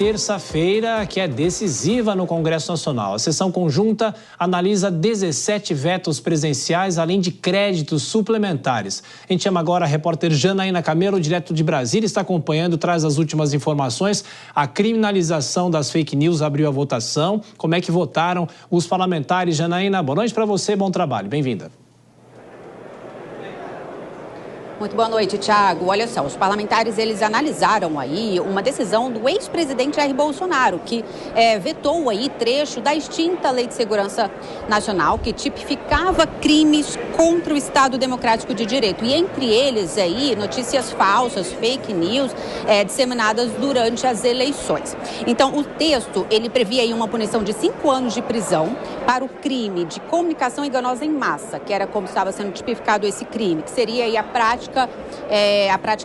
Terça-feira, que é decisiva no Congresso Nacional. A sessão conjunta analisa 17 vetos presenciais, além de créditos suplementares. A gente chama agora a repórter Janaína Camelo, direto de Brasília, está acompanhando, traz as últimas informações. A criminalização das fake news abriu a votação. Como é que votaram os parlamentares? Janaína, boa noite para você, bom trabalho. Bem-vinda. Muito boa noite, Thiago. Olha só, os parlamentares, eles analisaram aí uma decisão do ex-presidente Jair Bolsonaro, que vetou aí trecho da extinta Lei de Segurança Nacional, que tipificava crimes contra o Estado Democrático de Direito. E entre eles aí, notícias falsas, fake news, disseminadas durante as eleições. Então, o texto, ele previa aí uma punição de 5 anos de prisão para o crime de comunicação enganosa em massa, que era como estava sendo tipificado esse crime, que seria aí a prática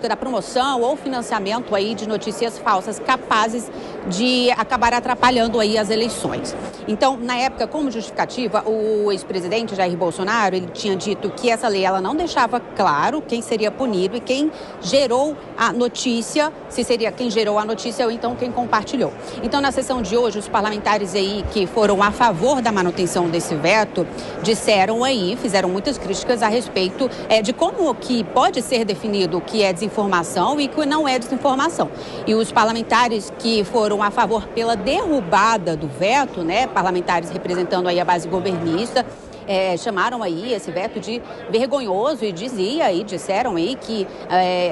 da promoção ou financiamento aí de notícias falsas capazes de acabar atrapalhando aí as eleições. Então, na época, como justificativa, o ex-presidente Jair Bolsonaro, ele tinha dito que essa lei ela não deixava claro quem seria punido e quem gerou a notícia, se seria quem gerou a notícia ou então quem compartilhou. Então, na sessão de hoje, os parlamentares aí que foram a favor da manutenção desse veto disseram aí, fizeram muitas críticas a respeito de como que pode ser definido o que é desinformação e o que não é desinformação. E os parlamentares que foram a favor pela derrubada do veto, né, parlamentares representando aí a base governista, chamaram aí esse veto de vergonhoso e disseram aí que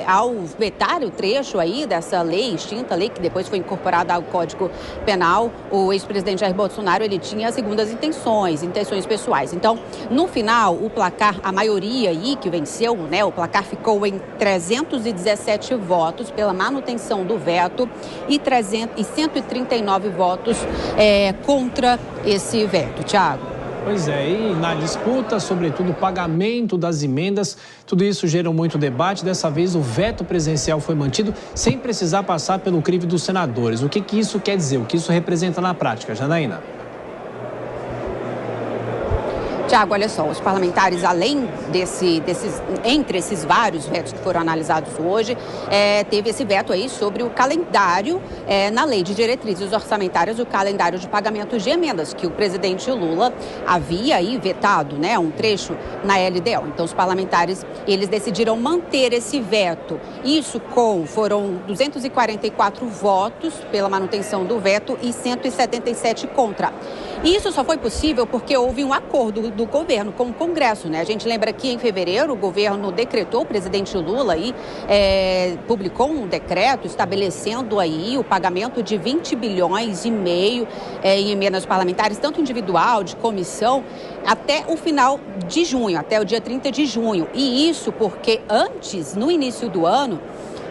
ao vetar o trecho aí dessa lei, extinta lei, que depois foi incorporada ao Código Penal, o ex-presidente Jair Bolsonaro, ele tinha segundas intenções pessoais. Então, no final, o placar, a maioria aí que venceu, né, o placar ficou em 317 votos pela manutenção do veto e 139 votos contra esse veto. Thiago. Pois é, e na disputa, sobretudo o pagamento das emendas, tudo isso gerou muito debate. Dessa vez o veto presencial foi mantido sem precisar passar pelo crivo dos senadores. O que isso quer dizer? O que isso representa na prática? Janaína. Tiago, olha só, os parlamentares, além entre esses vários vetos que foram analisados hoje, teve esse veto aí sobre o calendário, na lei de diretrizes orçamentárias, o calendário de pagamentos de emendas, que o presidente Lula havia aí vetado, né, um trecho na LDO. Então, os parlamentares, eles decidiram manter esse veto. Isso foram 244 votos pela manutenção do veto e 177 contra. Isso só foi possível porque houve um acordo do governo com o Congresso, né? A gente lembra que em fevereiro o governo decretou, o presidente Lula aí publicou um decreto estabelecendo aí o pagamento de 20 bilhões e meio em emendas parlamentares, tanto individual, de comissão, até o final de junho, até o dia 30 de junho. E isso porque antes, no início do ano,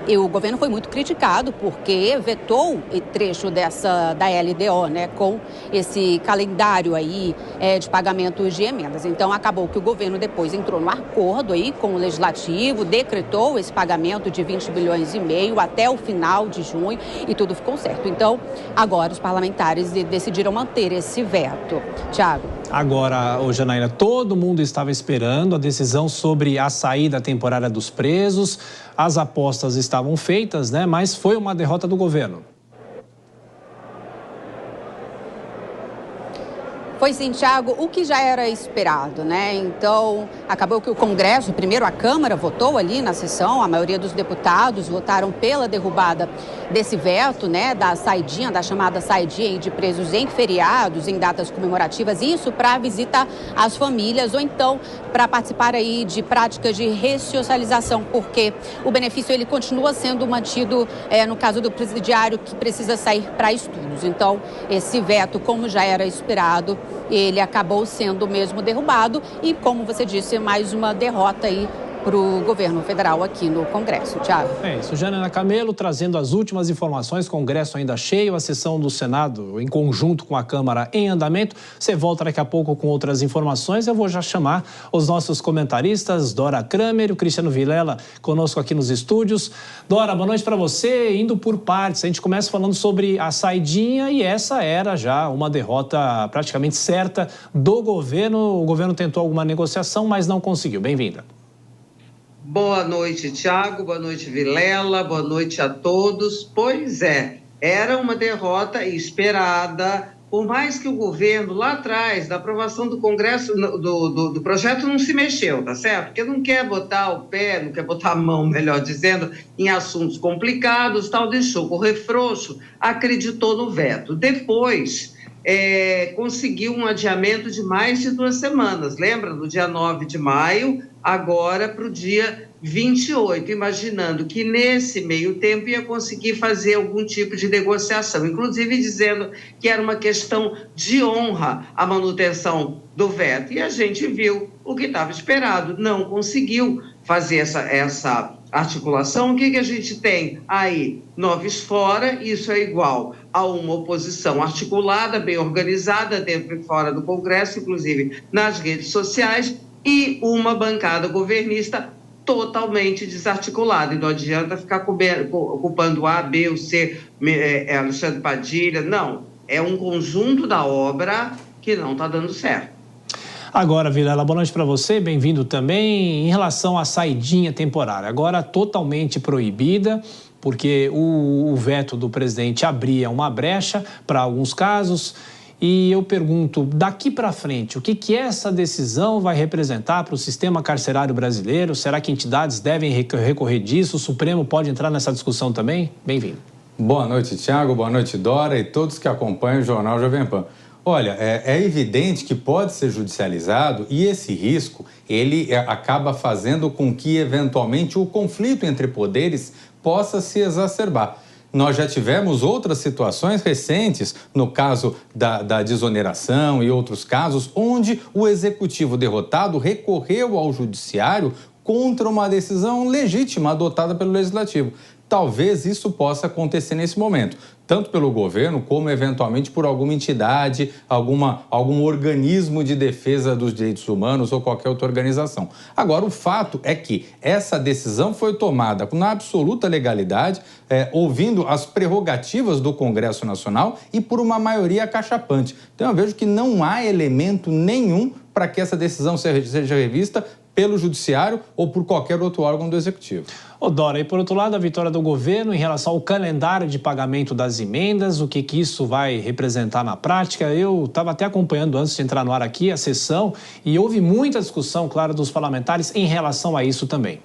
o governo foi muito criticado porque vetou o trecho da LDO, né, com esse calendário aí de pagamentos de emendas. Então, acabou que o governo depois entrou no acordo aí com o Legislativo, decretou esse pagamento de 20 bilhões e meio até o final de junho e tudo ficou certo. Então, agora os parlamentares decidiram manter esse veto. Thiago. Agora, Janaína, todo mundo estava esperando a decisão sobre a saída temporária dos presos. As apostas estavam feitas, né? Mas foi uma derrota do governo. Foi sim, Thiago, o que já era esperado, né? Então, acabou que o Congresso, primeiro a Câmara votou ali na sessão, a maioria dos deputados votaram pela derrubada desse veto, né? Da chamada saidinha de presos em feriados, em datas comemorativas, isso para visita às famílias ou então para participar aí de práticas de ressocialização, porque o benefício ele continua sendo mantido no caso do presidiário que precisa sair para estudos. Então, esse veto, como já era esperado, ele acabou sendo mesmo derrubado e, como você disse, mais uma derrota aí para o governo federal aqui no Congresso. Thiago. É isso. Janaína Camelo trazendo as últimas informações, Congresso ainda cheio, a sessão do Senado em conjunto com a Câmara em andamento. Você volta daqui a pouco com outras informações. Eu vou já chamar os nossos comentaristas, Dora Kramer e o Cristiano Vilela, conosco aqui nos estúdios. Dora, boa noite para você. Indo por partes, a gente começa falando sobre a saidinha e essa era já uma derrota praticamente certa do governo. O governo tentou alguma negociação, mas não conseguiu. Bem-vinda. Boa noite, Thiago. Boa noite, Vilela. Boa noite a todos. Pois é, Era uma derrota esperada, por mais que o governo, lá atrás, da aprovação do Congresso, do projeto, não se mexeu, tá certo? Porque não quer botar o pé, não quer botar a mão, melhor dizendo, em assuntos complicados, tal, deixou correr frouxo, acreditou no veto. Depois, conseguiu um adiamento de mais de 2 semanas, lembra? No dia 9 de maio, agora para o dia 28, imaginando que nesse meio tempo ia conseguir fazer algum tipo de negociação, inclusive dizendo que era uma questão de honra a manutenção do veto. E a gente viu o que estava esperado, não conseguiu fazer essa articulação. O que a gente tem aí? Noves fora, isso é igual a uma oposição articulada, bem organizada, dentro e fora do Congresso, inclusive nas redes sociais, e uma bancada governista totalmente desarticulada. E não adianta ficar culpando A, B ou C, Alexandre Padilha. Não, é um conjunto da obra que não está dando certo. Agora, Vilela, boa noite para você, bem-vindo também. Em relação à saidinha temporária, agora totalmente proibida, porque o veto do presidente abria uma brecha para alguns casos. E eu pergunto, daqui para frente, o que essa decisão vai representar para o sistema carcerário brasileiro? Será que entidades devem recorrer disso? O Supremo pode entrar nessa discussão também? Bem-vindo. Boa noite, Thiago. Boa noite, Dora e todos que acompanham o Jornal Jovem Pan. Olha, é evidente que pode ser judicializado e esse risco, ele acaba fazendo com que, eventualmente, o conflito entre poderes possa se exacerbar. Nós já tivemos outras situações recentes, no caso da desoneração e outros casos, onde o executivo derrotado recorreu ao judiciário contra uma decisão legítima adotada pelo legislativo. Talvez isso possa acontecer nesse momento, tanto pelo governo como, eventualmente, por alguma entidade, algum organismo de defesa dos direitos humanos ou qualquer outra organização. Agora, o fato é que essa decisão foi tomada na absoluta legalidade, ouvindo as prerrogativas do Congresso Nacional e por uma maioria acachapante. Então, eu vejo que não há elemento nenhum para que essa decisão seja revista pelo Judiciário ou por qualquer outro órgão do Executivo. Dora, e por outro lado, a vitória do governo em relação ao calendário de pagamento das emendas, o que isso vai representar na prática? Eu estava até acompanhando antes de entrar no ar aqui a sessão e houve muita discussão, claro, dos parlamentares em relação a isso também.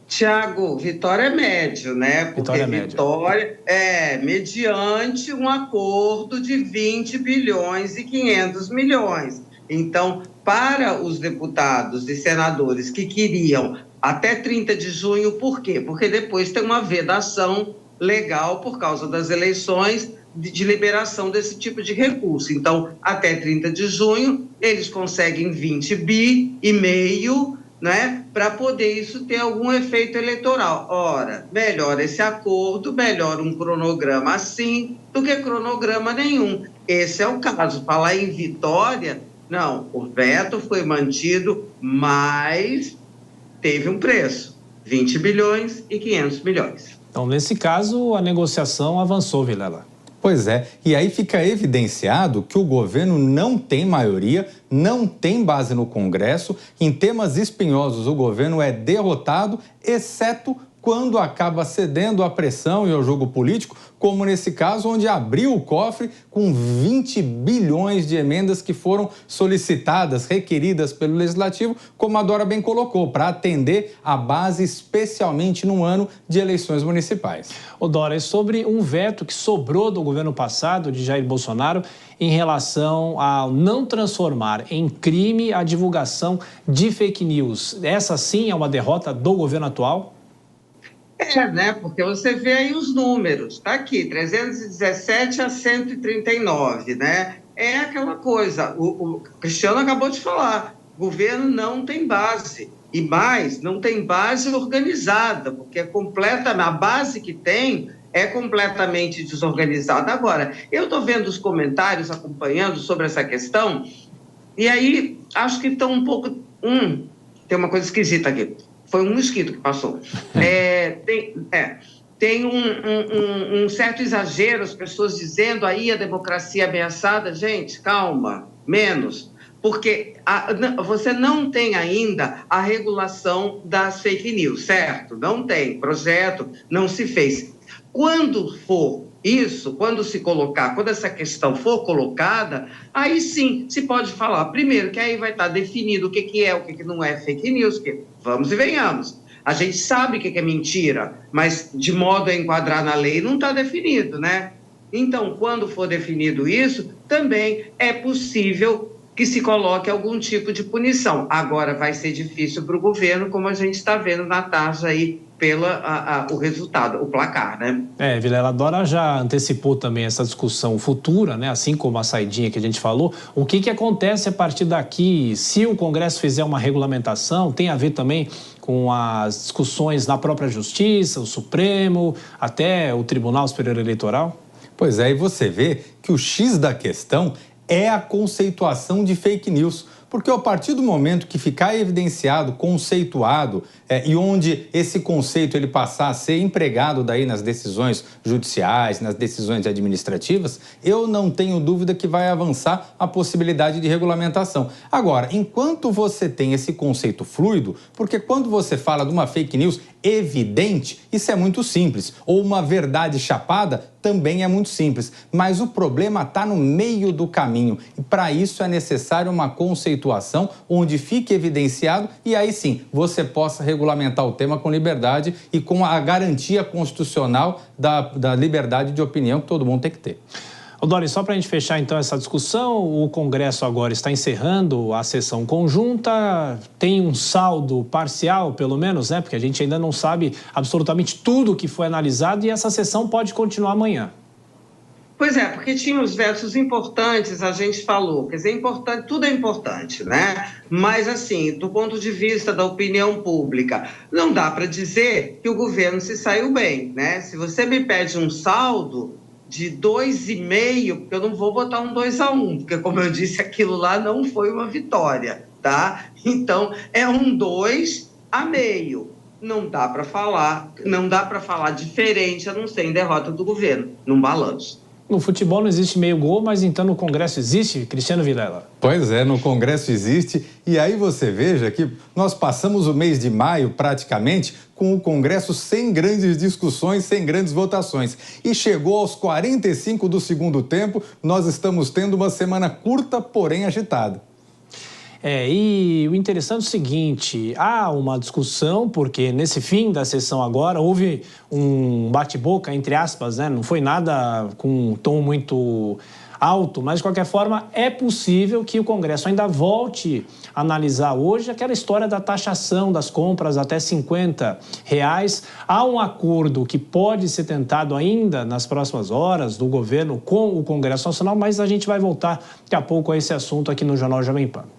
Tiago, vitória é médio, né? Porque vitória é mediante um acordo de 20 bilhões e 500 milhões. Então, para os deputados e senadores que queriam até 30 de junho, por quê? Porque depois tem uma vedação legal por causa das eleições de liberação desse tipo de recurso. Então, até 30 de junho, eles conseguem 20 bi e meio, né, para poder isso ter algum efeito eleitoral. Ora, melhor esse acordo, melhor um cronograma assim do que cronograma nenhum. Esse é o caso. Falar em vitória, não, o veto foi mantido, mas teve um preço, 20 bilhões e 500 milhões. Então, nesse caso, a negociação avançou, Vilela. Pois é, e aí fica evidenciado que o governo não tem maioria, não tem base no Congresso. Em temas espinhosos, o governo é derrotado, exceto quando acaba cedendo à pressão e ao jogo político, como nesse caso, onde abriu o cofre com 20 bilhões de emendas que foram solicitadas, requeridas pelo Legislativo, como a Dora bem colocou, para atender a base, especialmente no ano de eleições municipais. Dora, é sobre um veto que sobrou do governo passado, de Jair Bolsonaro, em relação ao não transformar em crime a divulgação de fake news. Essa sim é uma derrota do governo atual? Né? Porque você vê aí os números, está aqui, 317 a 139, né? É aquela coisa, o Cristiano acabou de falar, o governo não tem base, e mais, não tem base organizada, porque a base que tem é completamente desorganizada. Agora, eu estou vendo os comentários, acompanhando sobre essa questão, e aí acho que estão um pouco... tem uma coisa esquisita aqui. Foi um mosquito que passou. Tem um certo exagero, as pessoas dizendo aí a democracia ameaçada. Gente, calma, menos. Porque você não tem ainda a regulação das fake news, certo? Não tem. Projeto não se fez. Quando for Isso, quando essa questão for colocada, aí sim se pode falar. Primeiro, que aí vai estar definido o que é, o que não é fake news, que vamos e venhamos. A gente sabe o que é mentira, mas de modo a enquadrar na lei não está definido, né? Então, quando for definido isso, também é possível que se coloque algum tipo de punição. Agora, vai ser difícil para o governo, como a gente está vendo na taxa aí, o resultado, o placar, né? Vilela, a Dora já antecipou também essa discussão futura, né? Assim como a saidinha que a gente falou. O que acontece a partir daqui? Se o Congresso fizer uma regulamentação, tem a ver também com as discussões na própria Justiça, o Supremo, até o Tribunal Superior Eleitoral? Pois é, e você vê que o X da questão é a conceituação de fake news. Porque a partir do momento que ficar evidenciado, conceituado, e onde esse conceito ele passar a ser empregado daí nas decisões judiciais, nas decisões administrativas, eu não tenho dúvida que vai avançar a possibilidade de regulamentação. Agora, enquanto você tem esse conceito fluido, porque quando você fala de uma fake news evidente, isso é muito simples, ou uma verdade chapada também é muito simples, mas o problema está no meio do caminho e para isso é necessário uma conceituação onde fique evidenciado e aí sim você possa regulamentar o tema com liberdade e com a garantia constitucional da liberdade de opinião que todo mundo tem que ter. Dori, só para a gente fechar então essa discussão, o Congresso agora está encerrando a sessão conjunta, tem um saldo parcial, pelo menos, né? Porque a gente ainda não sabe absolutamente tudo que foi analisado e essa sessão pode continuar amanhã. Pois é, porque tinha os versos importantes, a gente falou, quer dizer, importante, tudo é importante, né? Mas, assim, do ponto de vista da opinião pública, não dá para dizer que o governo se saiu bem, né? Se você me pede um saldo de 2,5, porque eu não vou botar um 2-1, porque, como eu disse, aquilo lá não foi uma vitória, tá? Então, é um 2,5. Não dá para falar diferente, a não ser em derrota do governo, num balanço. No futebol não existe meio gol, mas então no Congresso existe, Cristiano Vilela? Pois é, no Congresso existe. E aí você veja que nós passamos o mês de maio praticamente com o Congresso sem grandes discussões, sem grandes votações. E chegou aos 45 do segundo tempo, nós estamos tendo uma semana curta, porém agitada. E o interessante é o seguinte, há uma discussão, porque nesse fim da sessão agora houve um bate-boca, entre aspas, né? Não foi nada com um tom muito alto, mas de qualquer forma é possível que o Congresso ainda volte a analisar hoje aquela história da taxação das compras até R$50. Há um acordo que pode ser tentado ainda nas próximas horas do governo com o Congresso Nacional, mas a gente vai voltar daqui a pouco a esse assunto aqui no Jornal Jovem Pan.